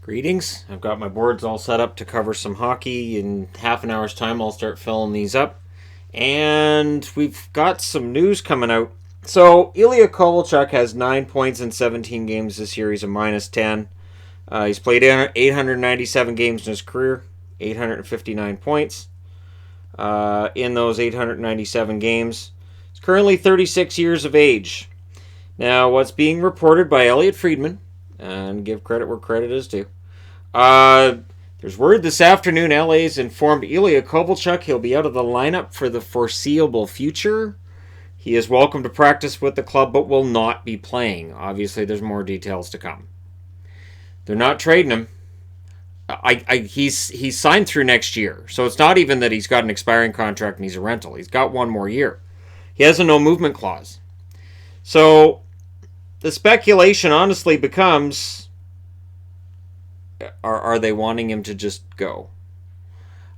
Greetings. I've got my boards all set up to cover some hockey. In half an hour's time, I'll start filling these up. And we've got some news coming out. So, Ilya Kovalchuk has 9 points in 17 games this year. He's a minus 10. He's played 897 games in his career, 859 points in those 897 games. He's currently 36 years of age. Now, what's being reported by Elliot Friedman, and give credit where credit is due. There's word this afternoon LA's informed Ilya Kovalchuk he'll be out of the lineup for the foreseeable future. He is welcome to practice with the club but will not be playing. Obviously, there's more details to come. They're not trading him. He's signed through next year, so it's not even that he's got an expiring contract and he's a rental. He's got one more year. He has a no movement clause. So the speculation honestly becomes, are they wanting him to just go?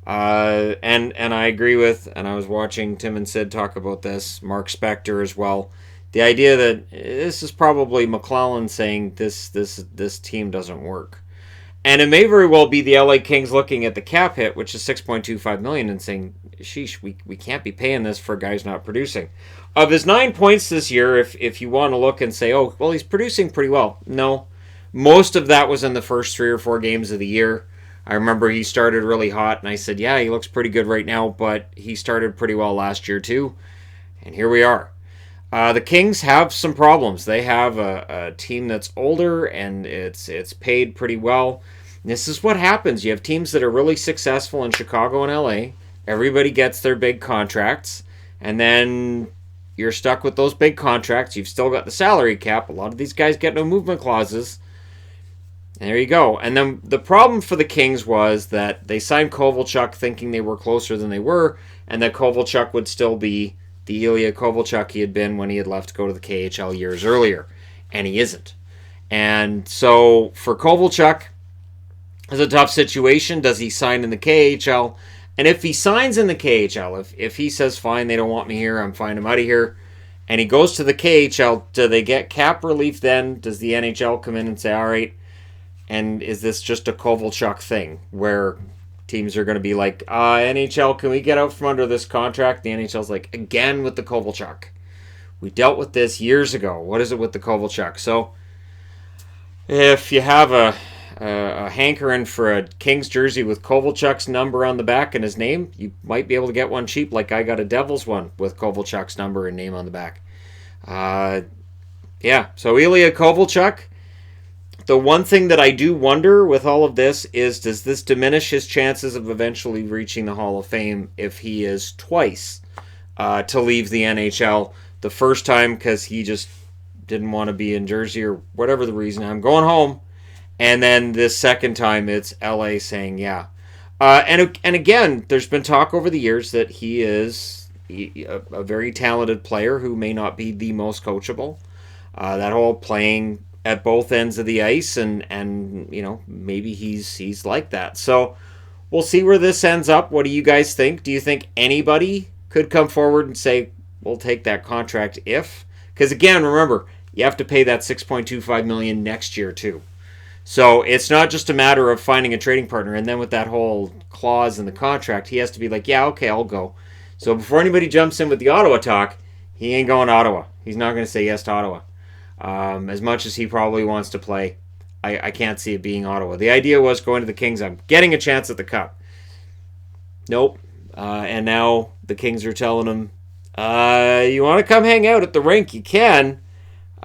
And I agree with, and I was watching Tim and Sid talk about this, Mark Spector as well. The idea that this is probably McClellan saying this team doesn't work. And it may very well be the LA Kings looking at the cap hit, which is $6.25 million, and saying, sheesh, we can't be paying this for a guy who's not producing. Of his 9 points this year, if you want to look and say, oh, well, he's producing pretty well. No. Most of that was in the first 3 or 4 games of the year. I remember he started really hot, and I said, yeah, he looks pretty good right now, but he started pretty well last year too. And here we are. The Kings have some problems. They have a team that's older, and it's paid pretty well. This is what happens. You have teams that are really successful in Chicago and LA. Everybody gets their big contracts, and then you're stuck with those big contracts. You've still got the salary cap. A lot of these guys get no movement clauses. And there you go. And then the problem for the Kings was that they signed Kovalchuk thinking they were closer than they were, and that Kovalchuk would still be the Ilya Kovalchuk he had been when he had left to go to the KHL years earlier. And he isn't. And so for Kovalchuk, it's a tough situation. Does he sign in the KHL? And if he signs in the KHL, if he says, fine, they don't want me here, I'm fine, I'm out of here, and he goes to the KHL, do they get cap relief then? Does the NHL come in and say, all right, and is this just a Kovalchuk thing where teams are going to be like, NHL, can we get out from under this contract? The NHL's like, again with the Kovalchuk. We dealt with this years ago. What is it with the Kovalchuk? So if you have a hankering for a Kings jersey with Kovalchuk's number on the back and his name, you might be able to get one cheap, like I got a Devils one with Kovalchuk's number and name on the back. So Ilya Kovalchuk. The one thing that I do wonder with all of this is, does this diminish his chances of eventually reaching the Hall of Fame if he is twice to leave the NHL? The first time because he just didn't want to be in Jersey or whatever the reason. I'm going home. And then this second time it's LA saying, yeah. And again, there's been talk over the years that he is a very talented player who may not be the most coachable. That whole playing at both ends of the ice, and you know, maybe he's like that. So we'll see where this ends up. What do you guys think? Do you think anybody could come forward and say, we'll take that contract if? Because again, remember, you have to pay that $6.25 million next year too. So it's not just a matter of finding a trading partner, and then with that whole clause in the contract, he has to be like, yeah, okay, I'll go. So before anybody jumps in with the Ottawa talk, he ain't going to Ottawa. He's not going to say yes to Ottawa. As much as he probably wants to play, I can't see it being Ottawa. The idea was going to the Kings, I'm getting a chance at the Cup. Nope. And now the Kings are telling him, you want to come hang out at the rink? You can.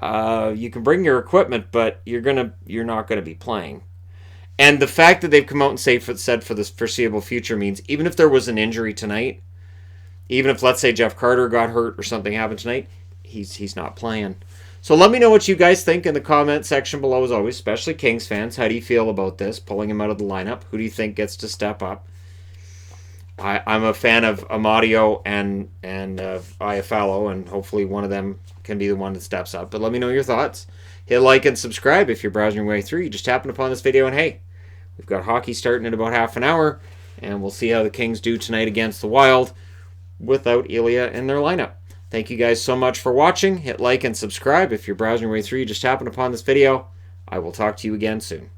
You can bring your equipment, but you're not gonna be playing. And the fact that they've come out and said for the foreseeable future means even if there was an injury tonight, even if let's say Jeff Carter got hurt or something happened tonight, he's not playing. So let me know what you guys think in the comment section below, as always, especially Kings fans. How do you feel about this, pulling him out of the lineup? Who do you think gets to step up? I'm a fan of Amadio and Iafallo, and hopefully one of them can be the one that steps up. But let me know your thoughts. Hit like and subscribe if you're browsing your way through. You just happened upon this video, and hey, we've got hockey starting in about half an hour, and we'll see how the Kings do tonight against the Wild without Ilya in their lineup. Thank you guys so much for watching. Hit like and subscribe if you're browsing your way through. You just happened upon this video. I will talk to you again soon.